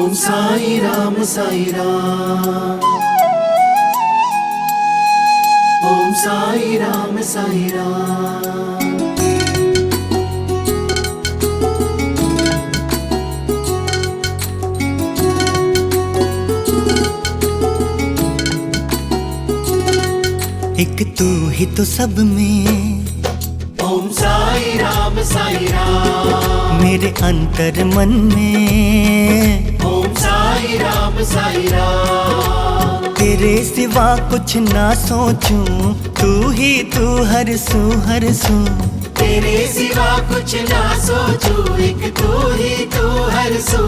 ओम साई राम साई राम। ओम साई राम साई राम। एक तू ही तो सब में। ओम साई राम मेरे अंतर मन में। ओम साई राम तेरे सिवा कुछ ना सोचूं, तू ही तू हर सू। तेरे सिवा कुछ ना सोचूं, एक तू ही तू हर सू।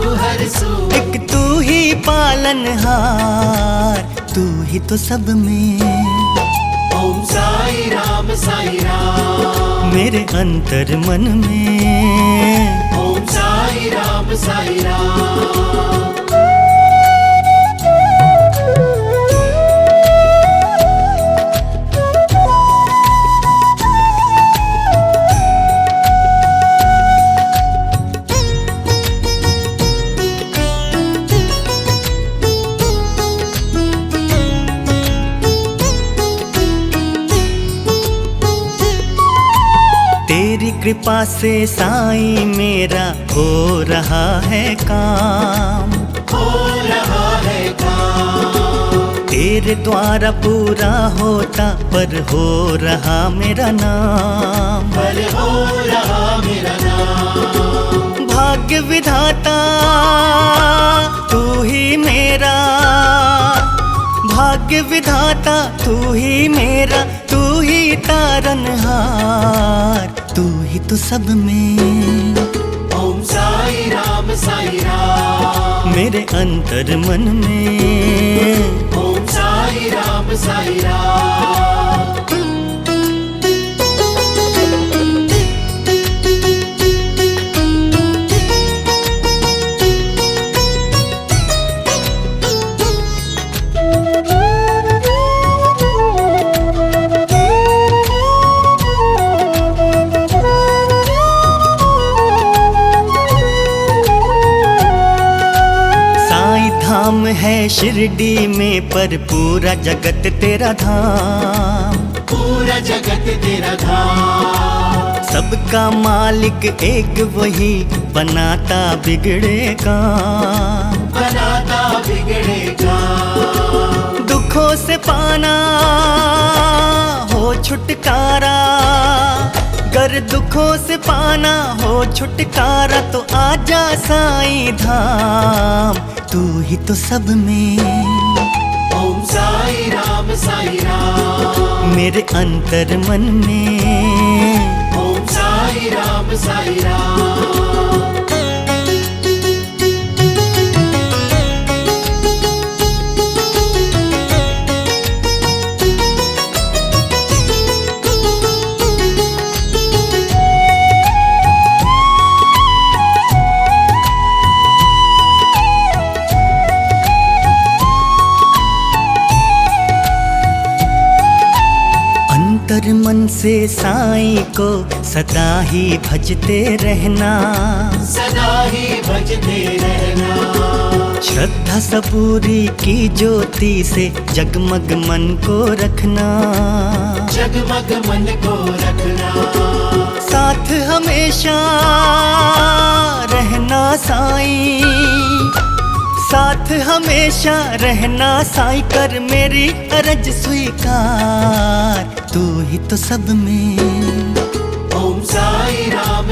एक तू ही पालनहार, तू ही तो सब में। ओम साई राम मेरे अंतर मन में। ओम साई राम तेरी कृपा से साईं मेरा हो रहा है काम। हो रहा है काम। तेरे द्वारा पूरा होता पर हो रहा मेरा नाम। पर हो रहा मेरा नाम। भाग्य विधाता तू ही मेरा, भाग्य विधाता तू ही मेरा, तू ही तारनहार, तू ही तो सब में। ओम साई राम मेरे अंतर मन में। ओम साई राम धाम है शिरडी में, पर पूरा जगत तेरा धाम। पूरा जगत तेरा धाम। सबका मालिक एक वही, बनाता बिगड़े काम। बनाता बिगड़े काम। दुखों से पाना हो छुटकारा, गर दुखों से पाना हो छुटकारा, तो आजा साईं धाम, तू ही तो सब में। ओम साई राम मेरे अंतर मन में। ओम साई राम अंतर मन से साईं को सदा ही भजते रहना। सदा ही भजते रहना। श्रद्धा सबूरी की ज्योति से जगमग मन को रखना। जगमग मन को रखना। साथ हमेशा रहना साईं, साथ हमेशा रहना साईं, कर मेरी अरज स्वीकार, तू ही तो सब में। ओम साई राम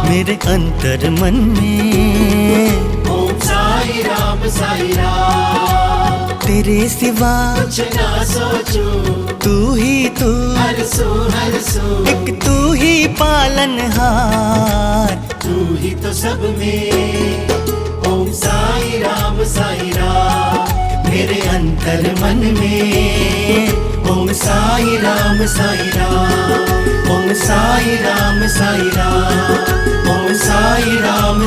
मेरे अंतर मन में। ओम साई राम तेरे सिवा कुछ ना सोचूं, तू ही तू हर सू। एक तू ही पालनहार, तू ही तो सब में। ओम साई राम मेरे अंतर मन में। ओम साई राम ओम साई राम। ओम साई राम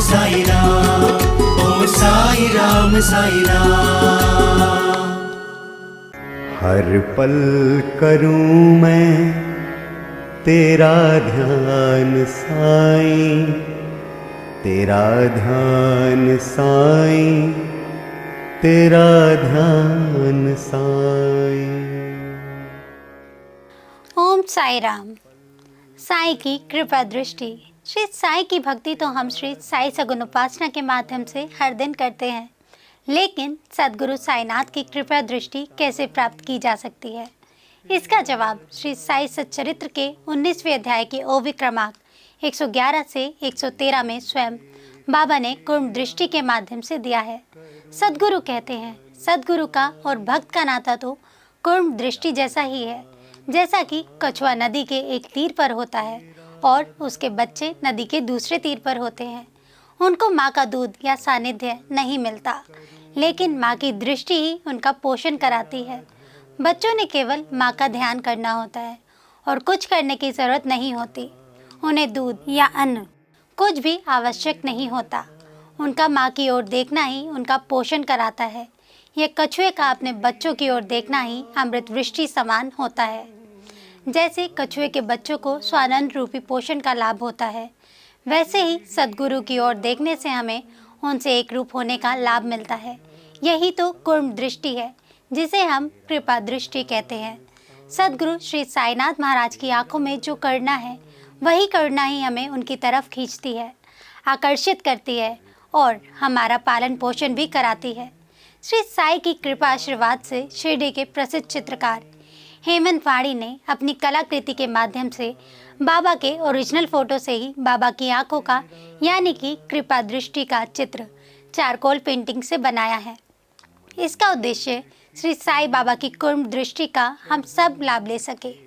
ओम साई राम हर पल करूं मैं तेरा ध्यान साईं, तेरा ध्यान साईं, तेरा ध्यान साईं। ओम साई राम। साई की कृपा दृष्टि। श्री साई की भक्ति तो हम श्री साई सगुण उपासना के माध्यम से हर दिन करते हैं, लेकिन सद्गुरु साईनाथ की कृपा दृष्टि कैसे प्राप्त की जा सकती है? इसका जवाब श्री साई सच्चरित्र के 19वें अध्याय के ओवी क्रमांक 111 से 113 में स्वयं बाबा ने कुर्म दृष्टि के माध्यम से दिया है। सद्गुरु कहते हैं, सद्गुरु का और भक्त का नाता तो कुर्म दृष्टि जैसा ही है। जैसा कि कछुआ नदी के एक तीर पर होता है और उसके बच्चे नदी के दूसरे तीर पर होते हैं। उनको माँ का दूध या सानिध्य नहीं मिलता, लेकिन माँ की दृष्टि ही उनका पोषण कराती है। बच्चों ने केवल माँ का ध्यान करना होता है और कुछ करने की ज़रूरत नहीं होती। उन्हें दूध या अन्न कुछ भी आवश्यक नहीं होता। उनका माँ की ओर देखना ही उनका पोषण कराता है। यह कछुए का अपने बच्चों की ओर देखना ही अमृत वृष्टि समान होता है। जैसे कछुए के बच्चों को स्वानंद रूपी पोषण का लाभ होता है, वैसे ही सद्गुरु की ओर देखने से हमें उनसे एक रूप होने का लाभ मिलता है। यही तो कुर्म दृष्टि है, जिसे हम कृपा दृष्टि कहते हैं। सद्गुरु श्री साईनाथ महाराज की आंखों में जो करुणा है, वही करुणा ही हमें उनकी तरफ खींचती है, आकर्षित करती है और हमारा पालन पोषण भी कराती है। श्री साई की कृपा आशीर्वाद से शिरडी के प्रसिद्ध चित्रकार हेमंत वाणी ने अपनी कलाकृति के माध्यम से बाबा के ओरिजिनल फोटो से ही बाबा की आंखों का यानी कि कृपा दृष्टि का चित्र चारकोल पेंटिंग से बनाया है। इसका उद्देश्य श्री साई बाबा की कुर्म दृष्टि का हम सब लाभ ले सके।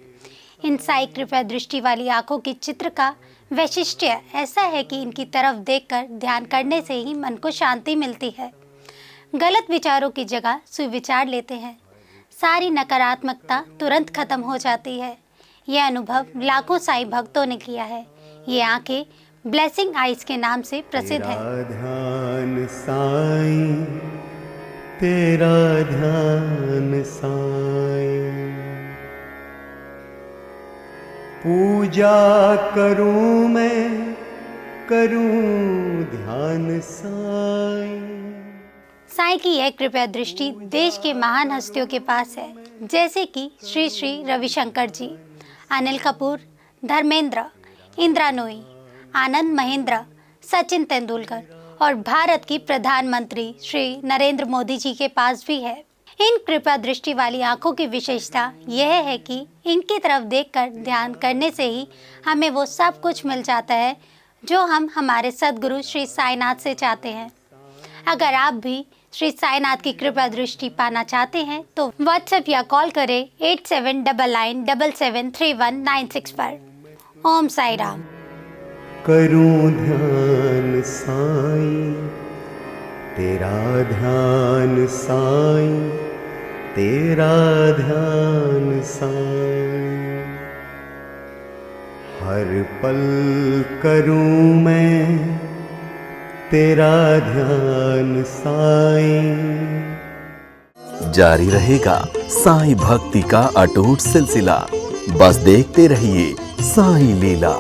इन साई कृपा दृष्टि वाली आंखों की चित्र का वैशिष्ट्य ऐसा है कि इनकी तरफ देखकर ध्यान करने से ही मन को शांति मिलती है। गलत विचारों की जगह सुविचार लेते हैं। सारी नकारात्मकता तुरंत खत्म हो जाती है। यह अनुभव लाखों साई भक्तों ने किया है। ये आंखें ब्लेसिंग आइज के नाम से प्रसिद्ध है। तेरा ध्यान साईं, तेरा ध्यान साईं। पूजा करूं मैं, करूं ध्यान साईं। साई की यह कृपा दृष्टि देश के महान हस्तियों के पास है, जैसे कि श्री श्री रविशंकर जी, अनिल कपूर, धर्मेंद्र, इंदिरा नूई, आनंद महेंद्र, सचिन तेंदुलकर और भारत की प्रधानमंत्री श्री नरेंद्र मोदी जी के पास भी है। इन कृपा दृष्टि वाली आंखों की विशेषता यह है कि इनकी तरफ देखकर ध्यान करने से ही हमें वो सब कुछ मिल जाता है जो हम हमारे सद्गुरु श्री साईनाथ से चाहते हैं। अगर आप भी श्री साईनाथ की कृपा दृष्टि पाना चाहते हैं तो व्हाट्सएप या कॉल करें 8799773196 पर। ओम साई राम। करूं ध्यान साईं, तेरा ध्यान साईं, तेरा ध्यान साईं। हर पल करूं मैं तेरा ध्यान साईं। जारी रहेगा साईं भक्ति का अटूट सिलसिला। बस देखते रहिए साईं लीला।